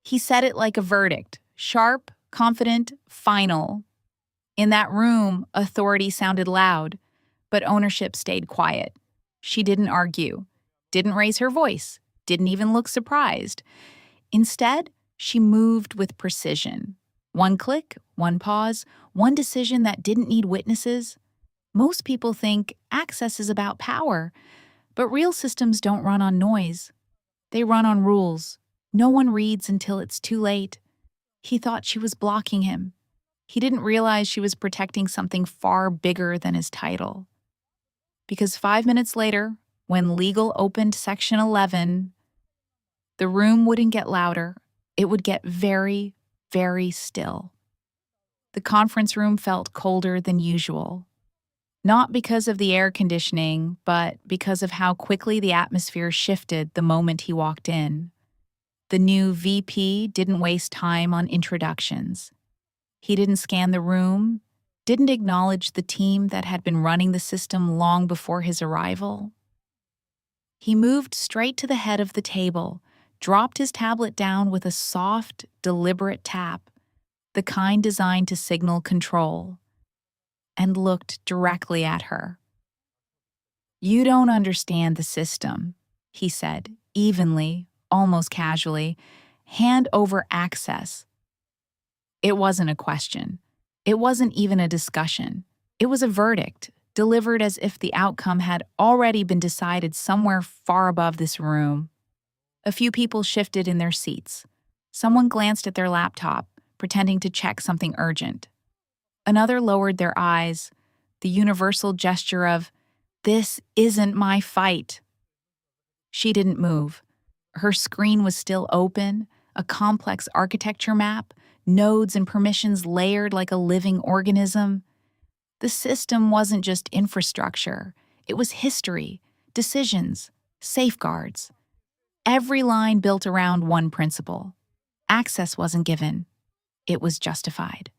He said it like a verdict, sharp, confident, final. In that room, authority sounded loud, but ownership stayed quiet. She didn't argue, didn't raise her voice, didn't even look surprised. Instead, she moved with precision. One click, one pause, one decision that didn't need witnesses. Most people think access is about power, but real systems don't run on noise. They run on rules. No one reads until it's too late. He thought she was blocking him. He didn't realize she was protecting something far bigger than his title. Because 5 minutes later, when legal opened Section 11, the room wouldn't get louder. It would get very, very still. The conference room felt colder than usual. Not because of the air conditioning, but because of how quickly the atmosphere shifted the moment he walked in. The new VP didn't waste time on introductions. He didn't scan the room, didn't acknowledge the team that had been running the system long before his arrival. He moved straight to the head of the table, dropped his tablet down with a soft, deliberate tap, the kind designed to signal control, and looked directly at her. "You don't understand the system," he said, evenly, almost casually. "Hand over access." It wasn't a question. It wasn't even a discussion. It was a verdict, delivered as if the outcome had already been decided somewhere far above this room. A few people shifted in their seats. Someone glanced at their laptop, pretending to check something urgent. Another lowered their eyes, the universal gesture of, "This isn't my fight." She didn't move. Her screen was still open, a complex architecture map, nodes and permissions layered like a living organism. The system wasn't just infrastructure. It was history, decisions, safeguards. Every line built around one principle. Access wasn't given. It was justified.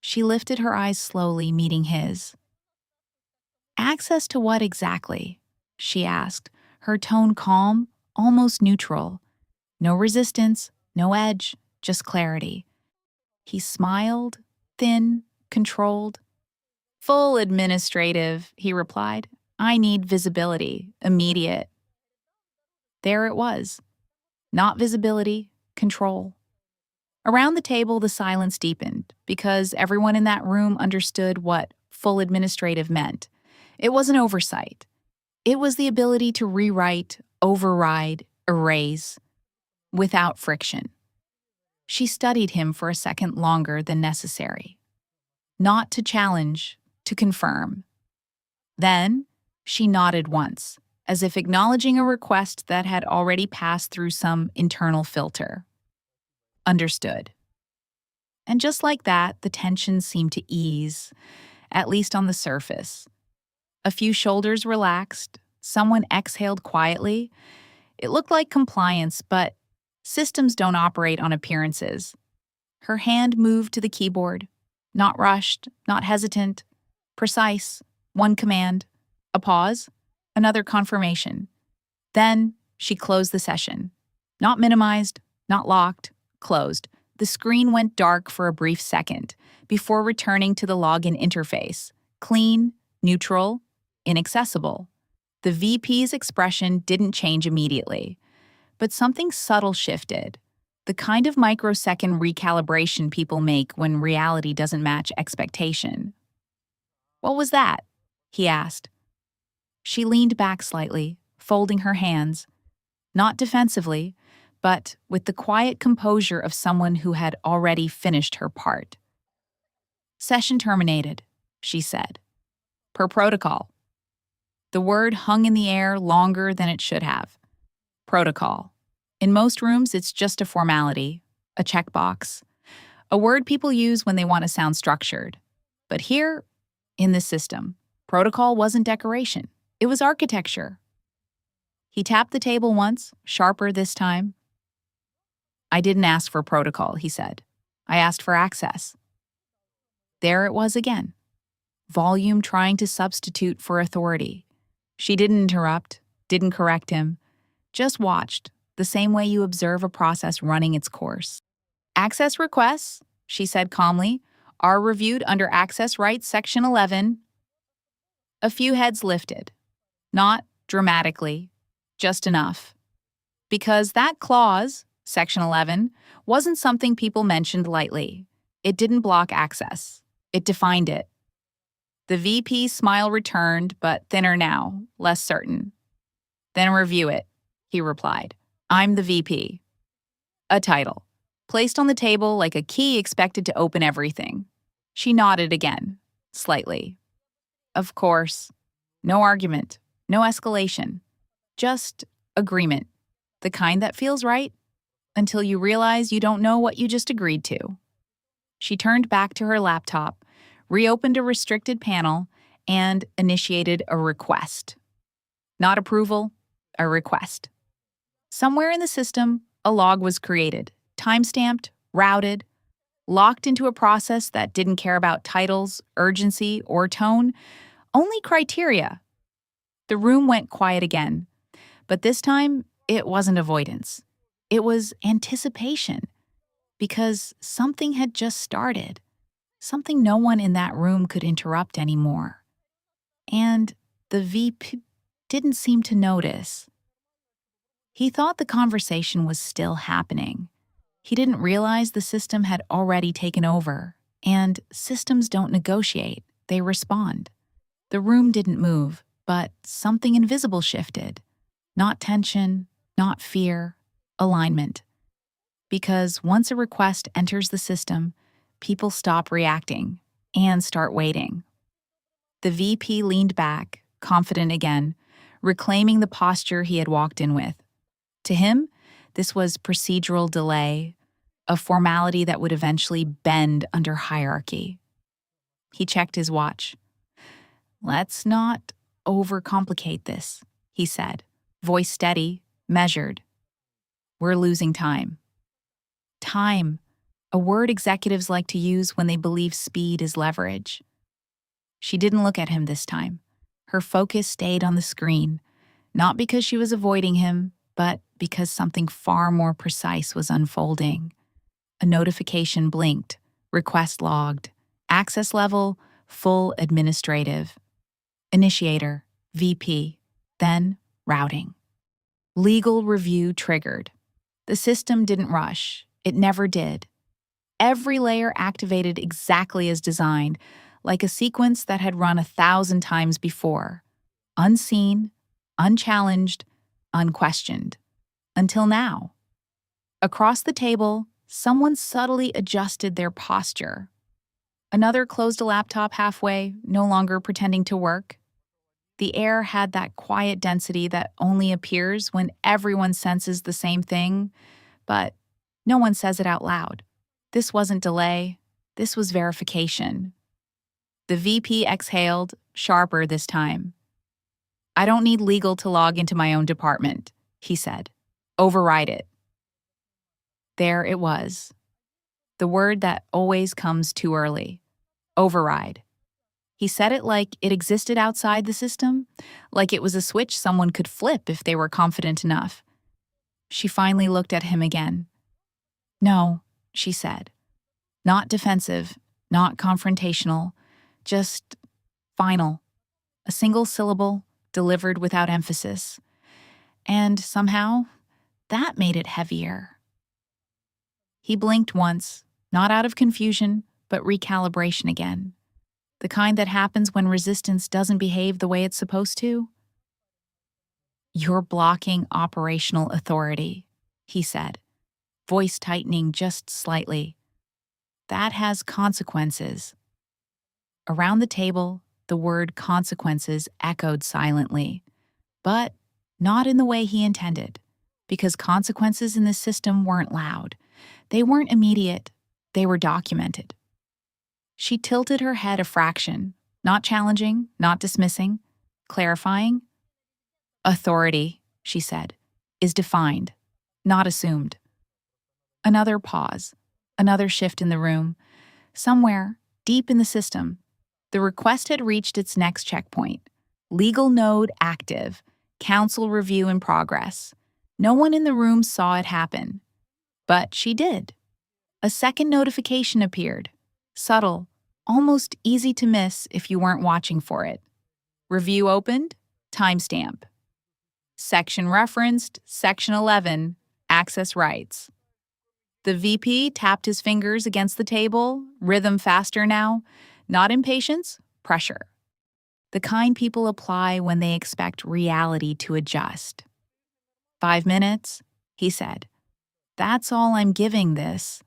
She lifted her eyes slowly, meeting his. "Access to what exactly?" she asked, her tone calm, almost neutral. No resistance, no edge, just clarity. He smiled, thin, controlled. "Full administrative," he replied. "I need visibility, immediate." There it was. Not visibility, control. Around the table, the silence deepened, because everyone in that room understood what full administrative meant. It wasn't oversight. It was the ability to rewrite, override, erase, without friction. She studied him for a second longer than necessary. Not to challenge, to confirm. Then, she nodded once, as if acknowledging a request that had already passed through some internal filter. Understood. And just like that, the tension seemed to ease, at least on the surface. A few shoulders relaxed, someone exhaled quietly. It looked like compliance, but systems don't operate on appearances. Her hand moved to the keyboard, not rushed, not hesitant, precise, one command, a pause, another confirmation. Then she closed the session. Not minimized, not locked, closed. The screen went dark for a brief second before returning to the login interface. Clean, neutral, inaccessible. The VP's expression didn't change immediately, but something subtle shifted. The kind of microsecond recalibration people make when reality doesn't match expectation. "What was that?" he asked. She leaned back slightly, folding her hands, not defensively, but with the quiet composure of someone who had already finished her part. "Session terminated," she said. "Per protocol." The word hung in the air longer than it should have. Protocol. In most rooms, it's just a formality, a checkbox, a word people use when they want to sound structured. But here, in this system, protocol wasn't decoration. It was architecture. He tapped the table once, sharper this time. "I didn't ask for protocol," he said. "I asked for access." There it was again. Volume trying to substitute for authority. She didn't interrupt, didn't correct him, just watched, the same way you observe a process running its course. Access requests, she said calmly, are reviewed under Access Rights Section 11. A few heads lifted. Not dramatically, just enough. Because that clause, Section 11, wasn't something people mentioned lightly. It didn't block access. It defined it. The VP's smile returned, but thinner now, less certain. Then review it, he replied. I'm the VP. A title, placed on the table like a key expected to open everything. She nodded again, slightly. Of course. No argument, no escalation. Just agreement. The kind that feels right until you realize you don't know what you just agreed to. She turned back to her laptop, reopened a restricted panel, and initiated a request. Not approval, a request. Somewhere in the system, a log was created, time-stamped, routed, locked into a process that didn't care about titles, urgency, or tone, only criteria. The room went quiet again, but this time it wasn't avoidance. It was anticipation, because something had just started, something no one in that room could interrupt anymore. And the VP didn't seem to notice. He thought the conversation was still happening. He didn't realize the system had already taken over, and systems don't negotiate, they respond. The room didn't move, but something invisible shifted. Not tension, not fear, alignment. Because once a request enters the system, people stop reacting and start waiting. The VP leaned back, confident again, reclaiming the posture he had walked in with. To him, this was procedural delay, a formality that would eventually bend under hierarchy. He checked his watch. Let's not overcomplicate this, he said, voice steady, measured. We're losing time. Time, a word executives like to use when they believe speed is leverage. She didn't look at him this time. Her focus stayed on the screen, not because she was avoiding him, but because something far more precise was unfolding. A notification blinked, request logged, access level, full administrative. Initiator, VP, then routing. Legal review triggered. The system didn't rush. It never did. Every layer activated exactly as designed, like a sequence that had run 1,000 times before. Unseen, unchallenged, unquestioned. Until now. Across the table, someone subtly adjusted their posture. Another closed a laptop halfway, no longer pretending to work. The air had that quiet density that only appears when everyone senses the same thing, but no one says it out loud. This wasn't delay. This was verification. The VP exhaled, sharper this time. I don't need legal to log into my own department, he said. Override it. There it was. The word that always comes too early. Override. He said it like it existed outside the system, like it was a switch someone could flip if they were confident enough. She finally looked at him again. No, she said. Not defensive, not confrontational, just final. A single syllable, delivered without emphasis. And somehow, that made it heavier. He blinked once, not out of confusion, but recalibration again. The kind that happens when resistance doesn't behave the way it's supposed to. You're blocking operational authority, he said, voice tightening just slightly. That has consequences. Around the table, the word consequences echoed silently, but not in the way he intended, because consequences in this system weren't loud. They weren't immediate. They were documented. She tilted her head a fraction, not challenging, not dismissing, clarifying. Authority, she said, is defined, not assumed. Another pause, another shift in the room. Somewhere, deep in the system, the request had reached its next checkpoint. Legal node active, counsel review in progress. No one in the room saw it happen, but she did. A second notification appeared, subtle, almost easy to miss if you weren't watching for it. Review opened, timestamp. Section referenced, section 11, access rights. The VP tapped his fingers against the table, rhythm faster now, not impatience, pressure. The kind people apply when they expect reality to adjust. 5 minutes, he said. That's all I'm giving this.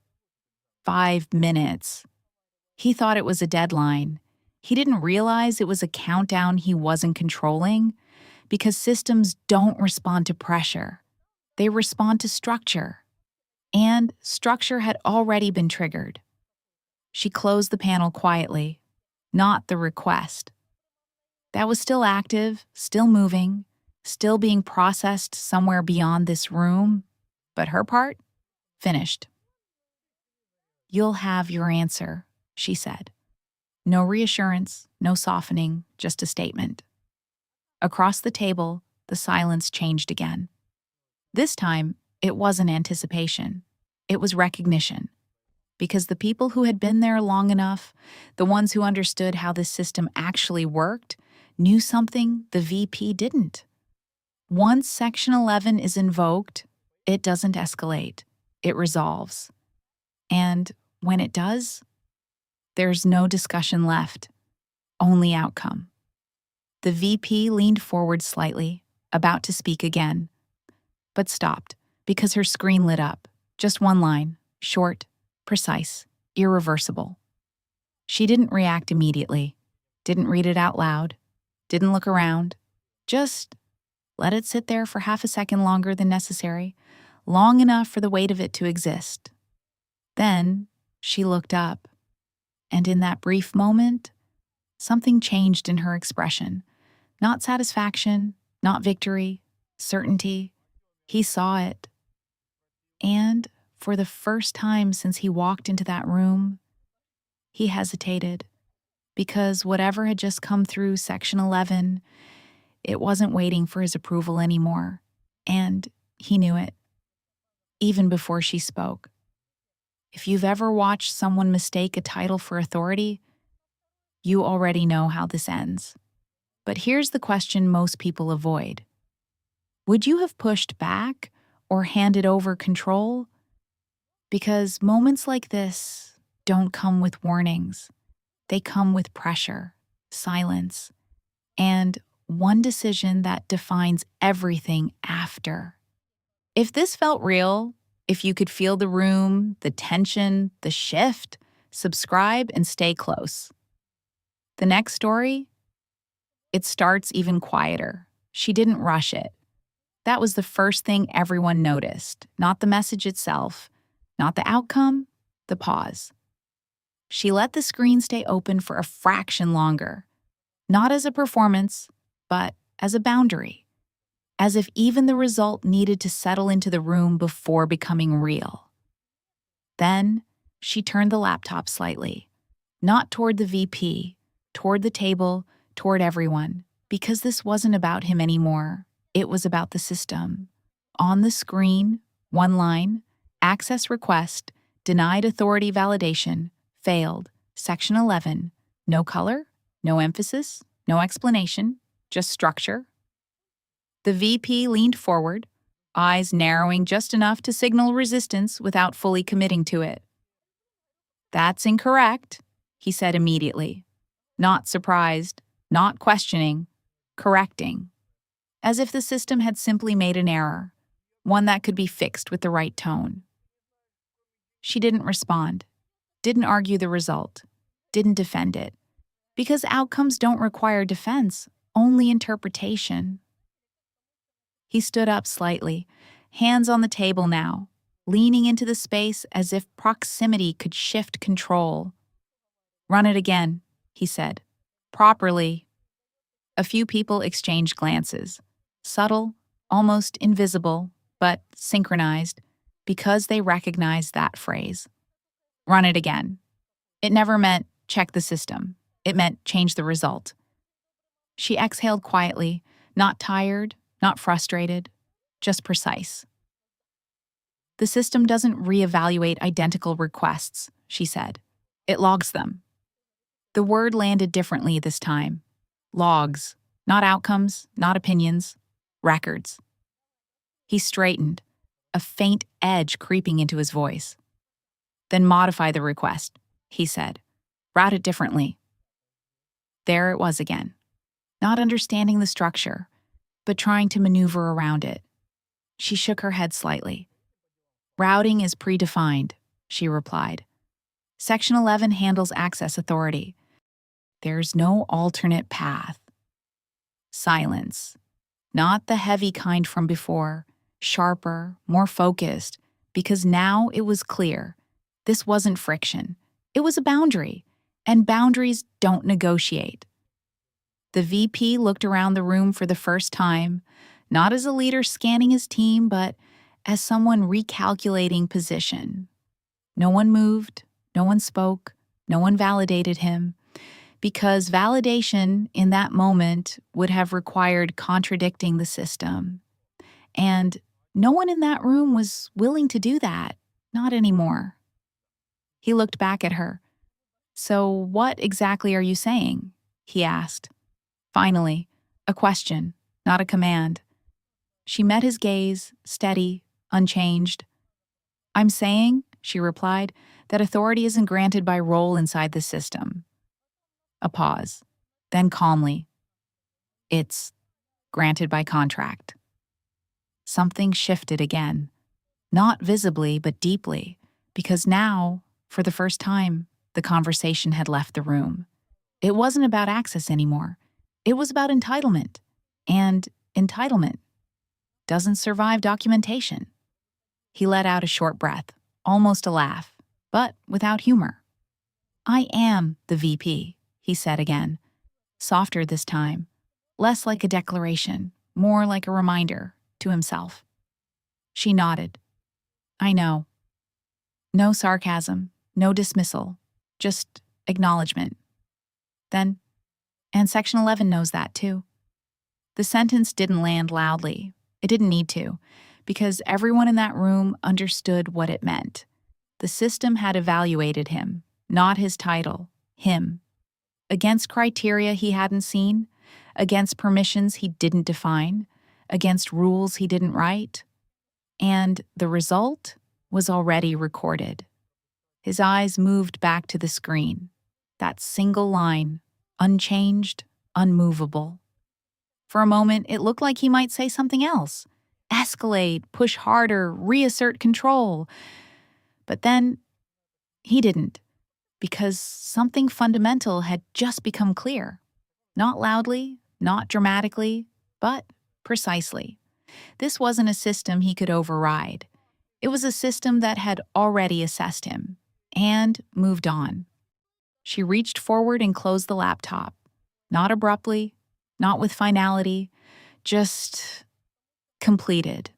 5 minutes. He thought it was a deadline. He didn't realize it was a countdown he wasn't controlling, because systems don't respond to pressure. They respond to structure. And structure had already been triggered. She closed the panel quietly, not the request. That was still active, still moving, still being processed somewhere beyond this room, but her part? Finished. You'll have your answer, she said. No reassurance, no softening, just a statement. Across the table, the silence changed again. This time, it wasn't anticipation. It was recognition. Because the people who had been there long enough, the ones who understood how this system actually worked, knew something the VP didn't. Once Section 11 is invoked, it doesn't escalate. It resolves. And when it does, there's no discussion left, only outcome. The VP leaned forward slightly, about to speak again, but stopped because her screen lit up. Just one line, short, precise, irreversible. She didn't react immediately, didn't read it out loud, didn't look around, just let it sit there for half a second longer than necessary, long enough for the weight of it to exist. Then she looked up, and in that brief moment, something changed in her expression. Not satisfaction, not victory, certainty. He saw it. And for the first time since he walked into that room, he hesitated, because whatever had just come through Section 11, it wasn't waiting for his approval anymore, and he knew it, even before she spoke. If you've ever watched someone mistake a title for authority, you already know how this ends. But here's the question most people avoid. Would you have pushed back or handed over control? Because moments like this don't come with warnings. They come with pressure, silence, and one decision that defines everything after. If this felt real, if you could feel the room, the tension, the shift, subscribe and stay close. The next story? It starts even quieter. She didn't rush it. That was the first thing everyone noticed, not the message itself, not the outcome, the pause. She let the screen stay open for a fraction longer, not as a performance, but as a boundary, as if even the result needed to settle into the room before becoming real. Then she turned the laptop slightly, not toward the VP, toward the table, toward everyone, because this wasn't about him anymore. It was about the system. On the screen, one line, access request, denied authority validation, failed, Section 11, no color, no emphasis, no explanation, just structure. The VP leaned forward, eyes narrowing just enough to signal resistance without fully committing to it. That's incorrect, he said immediately. Not surprised, not questioning, correcting. As if the system had simply made an error, one that could be fixed with the right tone. She didn't respond, didn't argue the result, didn't defend it, because outcomes don't require defense, only interpretation. He stood up slightly, hands on the table now, leaning into the space as if proximity could shift control. Run it again, he said. Properly. A few people exchanged glances, subtle, almost invisible, but synchronized, because they recognized that phrase. Run it again. It never meant check the system. It meant change the result. She exhaled quietly, not tired, not frustrated, just precise. The system doesn't reevaluate identical requests, she said. It logs them. The word landed differently this time. Logs, not outcomes, not opinions, records. He straightened, a faint edge creeping into his voice. Then modify the request, he said. Route it differently. There it was again, not understanding the structure, but trying to maneuver around it. She shook her head slightly. Routing is predefined, she replied. Section 11 handles access authority. There's no alternate path. Silence. Not the heavy kind from before, sharper, more focused, because now it was clear. This wasn't friction. It was a boundary, and boundaries don't negotiate. The VP looked around the room for the first time, not as a leader scanning his team, but as someone recalculating position. No one moved, no one spoke, no one validated him, because validation in that moment would have required contradicting the system. And no one in that room was willing to do that, not anymore. He looked back at her. So what exactly are you saying? He asked. Finally, a question, not a command. She met his gaze, steady, unchanged. I'm saying, she replied, that authority isn't granted by role inside the system. A pause. Then calmly. It's granted by contract. Something shifted again. Not visibly, but deeply, because now, for the first time, the conversation had left the room. It wasn't about access anymore. It was about entitlement. And entitlement doesn't survive documentation. He let out a short breath, almost a laugh, but without humor. I am the VP, he said again, softer this time, less like a declaration, more like a reminder to himself. She nodded. I know. No sarcasm, no dismissal, just acknowledgement. Then, and Section 11 knows that too. The sentence didn't land loudly. It didn't need to, because everyone in that room understood what it meant. The system had evaluated him, not his title, him. Against criteria he hadn't seen, against permissions he didn't define, against rules he didn't write. And the result was already recorded. His eyes moved back to the screen, that single line, unchanged, unmovable. For a moment, it looked like he might say something else. Escalate, push harder, reassert control. But then, he didn't, because something fundamental had just become clear. Not loudly, not dramatically, but precisely. This wasn't a system he could override. It was a system that had already assessed him and moved on. She reached forward and closed the laptop, not abruptly, not with finality, just completed.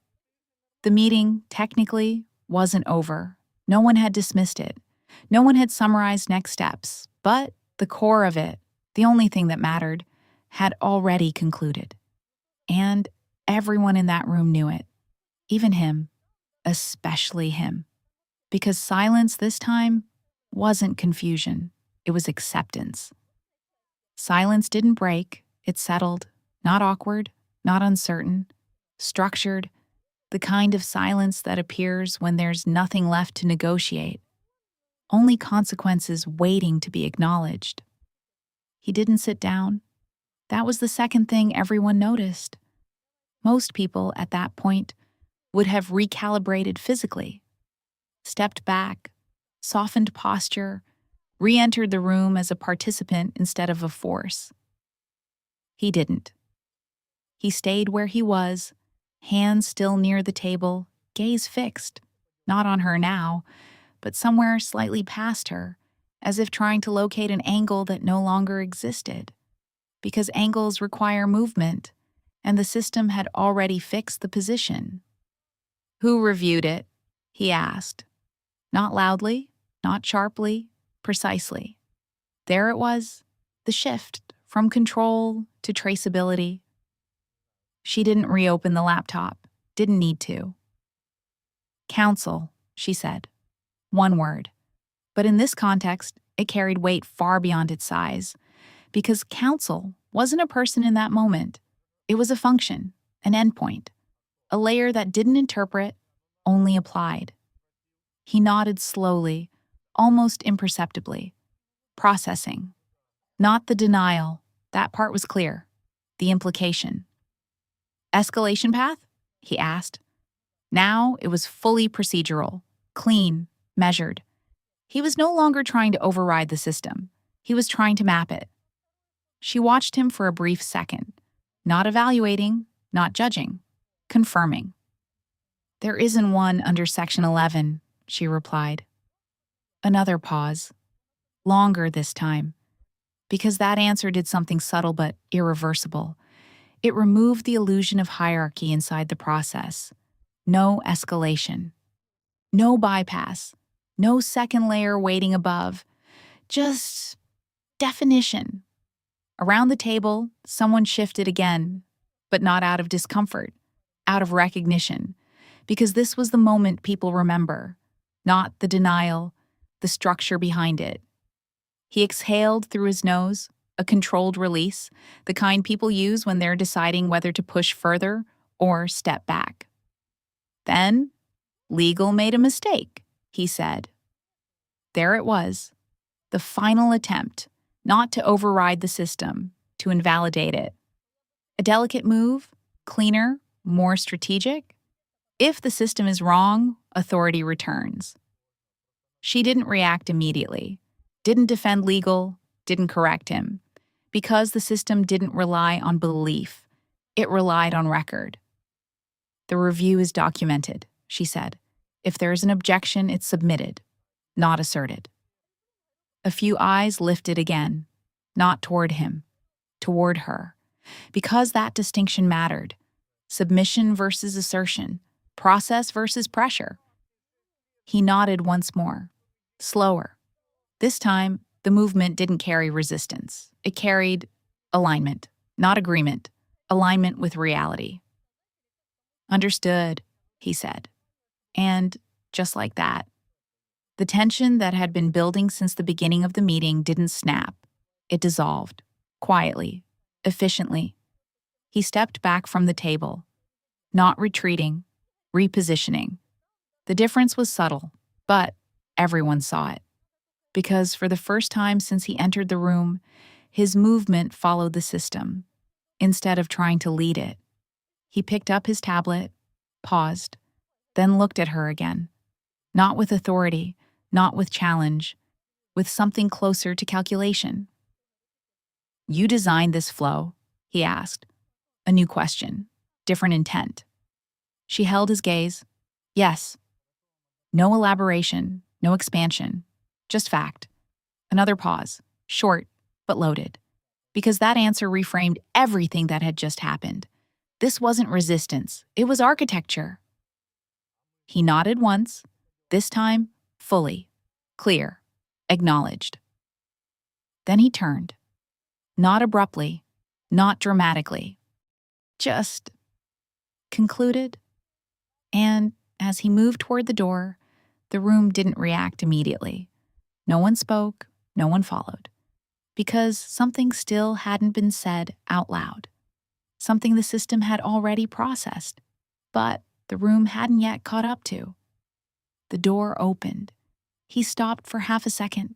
The meeting, technically, wasn't over. No one had dismissed it. No one had summarized next steps, but the core of it, the only thing that mattered, had already concluded. And everyone in that room knew it. Even him. Especially him. Because silence this time wasn't confusion. It was acceptance. Silence didn't break. It settled. Not awkward, not uncertain. Structured. The kind of silence that appears when there's nothing left to negotiate. Only consequences waiting to be acknowledged. He didn't sit down. That was the second thing everyone noticed. Most people at that point would have recalibrated physically, stepped back, softened posture, re-entered the room as a participant instead of a force. He didn't. He stayed where he was, hands still near the table, gaze fixed, not on her now, but somewhere slightly past her, as if trying to locate an angle that no longer existed. Because angles require movement, and the system had already fixed the position. Who reviewed it? He asked. Not loudly, not sharply, precisely. There it was, the shift from control to traceability. She didn't reopen the laptop, didn't need to. Counsel, she said. One word. But in this context, it carried weight far beyond its size, because counsel wasn't a person in that moment. It was a function, an endpoint, a layer that didn't interpret, only applied. He nodded slowly, almost imperceptibly. Processing. Not the denial. That part was clear. The implication. Escalation path? He asked. Now it was fully procedural, clean, measured. He was no longer trying to override the system. He was trying to map it. She watched him for a brief second, not evaluating, not judging, confirming. There isn't one under Section 11, she replied. Another pause. Longer this time. Because that answer did something subtle but irreversible. It removed the illusion of hierarchy inside the process. No escalation. No bypass. No second layer waiting above. Just definition. Around the table, someone shifted again, but not out of discomfort, out of recognition, because this was the moment people remember, not the denial, the structure behind it. He exhaled through his nose, a controlled release, the kind people use when they're deciding whether to push further or step back. Then, legal made a mistake, he said. There it was, the final attempt, not to override the system, to invalidate it. A delicate move, cleaner, more strategic. If the system is wrong, authority returns. She didn't react immediately, didn't defend legal, didn't correct him, because the system didn't rely on belief. It relied on record. The review is documented, she said. If there's an objection, it's submitted, not asserted. A few eyes lifted again, not toward him, toward her, because that distinction mattered. Submission versus assertion, process versus pressure. He nodded once more, slower. This time, the movement didn't carry resistance. It carried alignment, not agreement, alignment with reality. Understood, he said. And just like that, the tension that had been building since the beginning of the meeting didn't snap. It dissolved, quietly, efficiently. He stepped back from the table, not retreating, repositioning. The difference was subtle, but everyone saw it. Because for the first time since he entered the room, his movement followed the system, instead of trying to lead it. He picked up his tablet, paused, then looked at her again. Not with authority, not with challenge, with something closer to calculation. You designed this flow, he asked. A new question, different intent. She held his gaze. Yes. No elaboration, no expansion, just fact. Another pause, short but loaded, because that answer reframed everything that had just happened. This wasn't resistance, it was architecture. He nodded once, this time fully, clear, acknowledged. Then he turned. Not abruptly, not dramatically. Just concluded. And as he moved toward the door, the room didn't react immediately. No one spoke, no one followed. Because something still hadn't been said out loud. Something the system had already processed, but the room hadn't yet caught up to. The door opened. He stopped for half a second,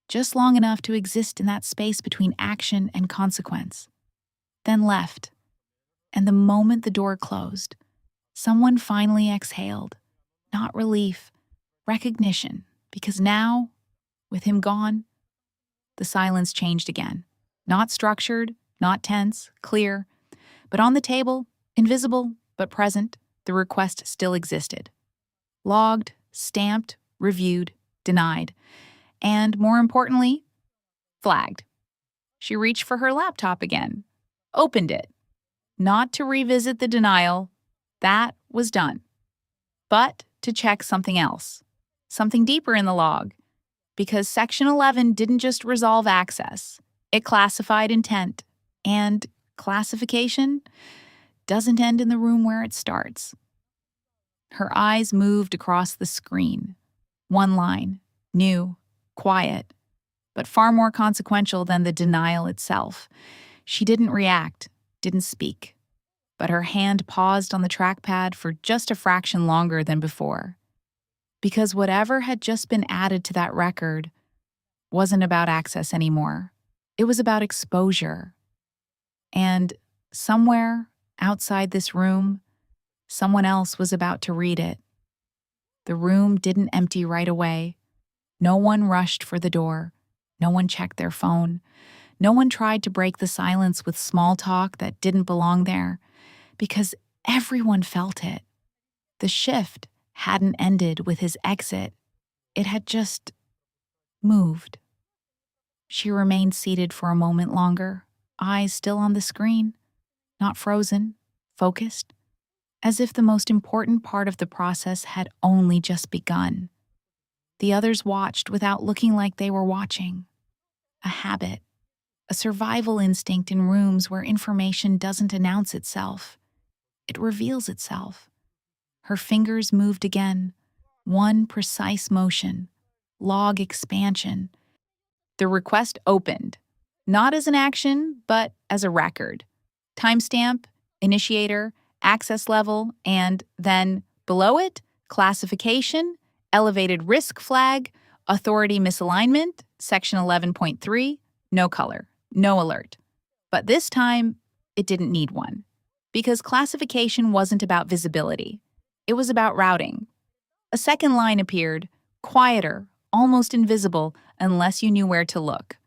just long enough to exist in that space between action and consequence. Then left. And the moment the door closed, someone finally exhaled. Not relief, recognition, because now, with him gone, the silence changed again. Not structured, not tense, clear, but on the table, invisible but present, the request still existed. Logged, stamped, reviewed, denied, and more importantly, flagged. She reached for her laptop again, opened it, not to revisit the denial, that was done, but to check something else, something deeper in the log, because Section 11 didn't just resolve access, it classified intent, and classification doesn't end in the room where it starts. Her eyes moved across the screen. One line, new, quiet, but far more consequential than the denial itself. She didn't react, didn't speak, but her hand paused on the trackpad for just a fraction longer than before. Because whatever had just been added to that record wasn't about access anymore. It was about exposure. And somewhere outside this room, someone else was about to read it. The room didn't empty right away. No one rushed for the door. No one checked their phone. No one tried to break the silence with small talk that didn't belong there, because everyone felt it. The shift hadn't ended with his exit. It had just moved. She remained seated for a moment longer, eyes still on the screen, not frozen, focused, as if the most important part of the process had only just begun. The others watched without looking like they were watching. A habit, a survival instinct in rooms where information doesn't announce itself. It reveals itself. Her fingers moved again, one precise motion, log expansion. The request opened, not as an action, but as a record. Timestamp, initiator, access level, and then, below it, classification, elevated risk flag, authority misalignment, section 11.3, no color, no alert. But this time, it didn't need one, because classification wasn't about visibility. It was about routing. A second line appeared, quieter, almost invisible unless you knew where to look.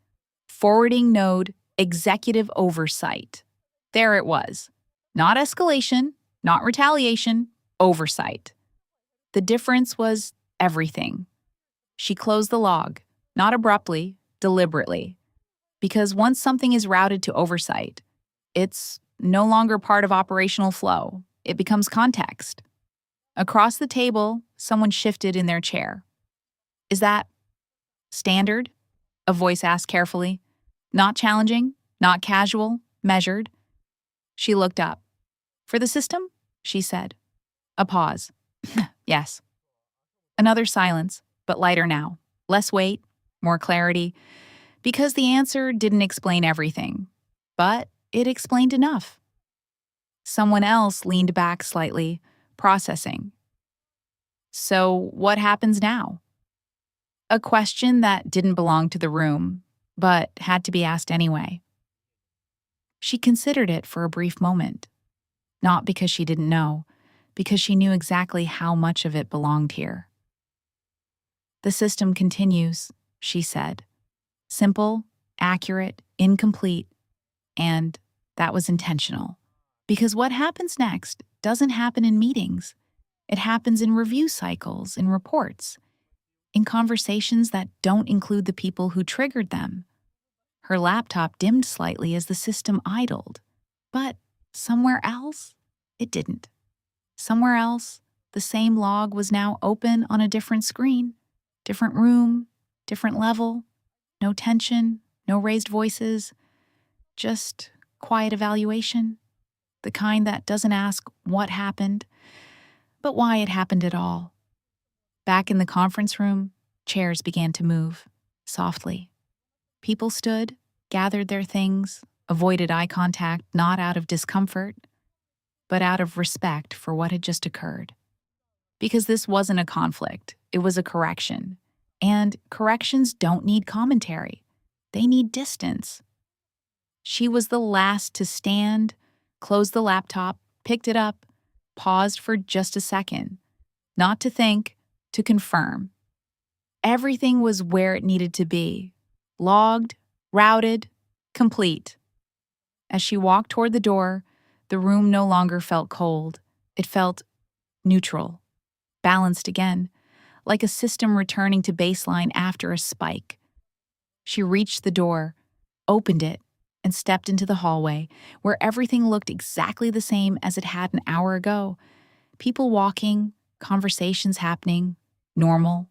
Forwarding node, executive oversight. There it was. Not escalation, not retaliation, oversight. The difference was everything. She closed the log, not abruptly, deliberately. Because once something is routed to oversight, it's no longer part of operational flow. It becomes context. Across the table, someone shifted in their chair. Is that standard? A voice asked carefully. Not challenging, not casual, measured. She looked up. For the system? She said. A pause. Yes. Another silence, but lighter now. Less weight, more clarity. Because the answer didn't explain everything, but it explained enough. Someone else leaned back slightly, processing. So what happens now? A question that didn't belong to the room, but had to be asked anyway. She considered it for a brief moment. Not because she didn't know, because she knew exactly how much of it belonged here. The system continues, she said. Simple, accurate, incomplete, and that was intentional. Because what happens next doesn't happen in meetings. It happens in review cycles, in reports, in conversations that don't include the people who triggered them. Her laptop dimmed slightly as the system idled, but somewhere else, it didn't. Somewhere else, the same log was now open on a different screen, different room, different level, no tension, no raised voices, just quiet evaluation, the kind that doesn't ask what happened, but why it happened at all. Back in the conference room, chairs began to move, softly. People stood, gathered their things, avoided eye contact not out of discomfort, but out of respect for what had just occurred. Because this wasn't a conflict, it was a correction. And corrections don't need commentary. They need distance. She was the last to stand, closed the laptop, picked it up, paused for just a second. Not to think, to confirm. Everything was where it needed to be. Logged, routed, complete. As she walked toward the door, the room no longer felt cold. It felt neutral, balanced again, like a system returning to baseline after a spike. She reached the door, opened it, and stepped into the hallway, where everything looked exactly the same as it had an hour ago. People walking, conversations happening, normal.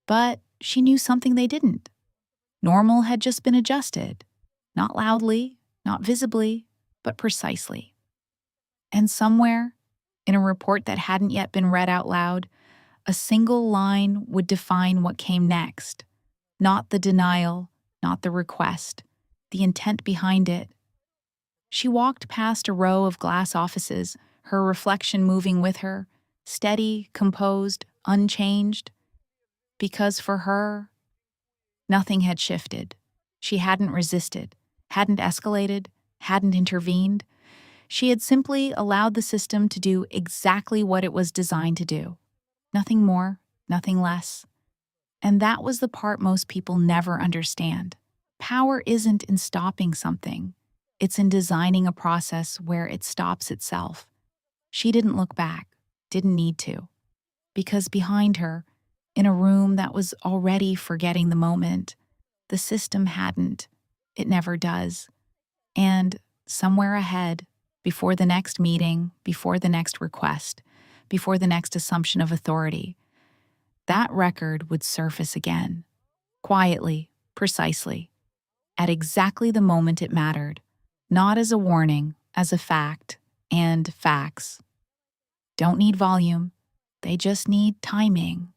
But she knew something they didn't. Normal had just been adjusted. Not loudly, not visibly, but precisely. And somewhere, In a report that hadn't yet been read out loud, a single line would define what came next. Not the denial, not the request, the intent behind it. She walked past a row of glass offices, her reflection moving with her, steady, composed, unchanged. Because for her, nothing had shifted. She hadn't resisted, hadn't escalated, hadn't intervened. She had simply allowed the system to do exactly what it was designed to do. Nothing more, nothing less. And that was the part most people never understand. Power isn't in stopping something. It's in designing a process where it stops itself. She didn't look back, didn't need to. Because behind her, in a room that was already forgetting the moment, the system hadn't. It never does. And somewhere ahead, before the next meeting, before the next request, before the next assumption of authority, that record would surface again, quietly, precisely, at exactly the moment it mattered, not as a warning, as a fact, and facts don't need volume, they just need timing.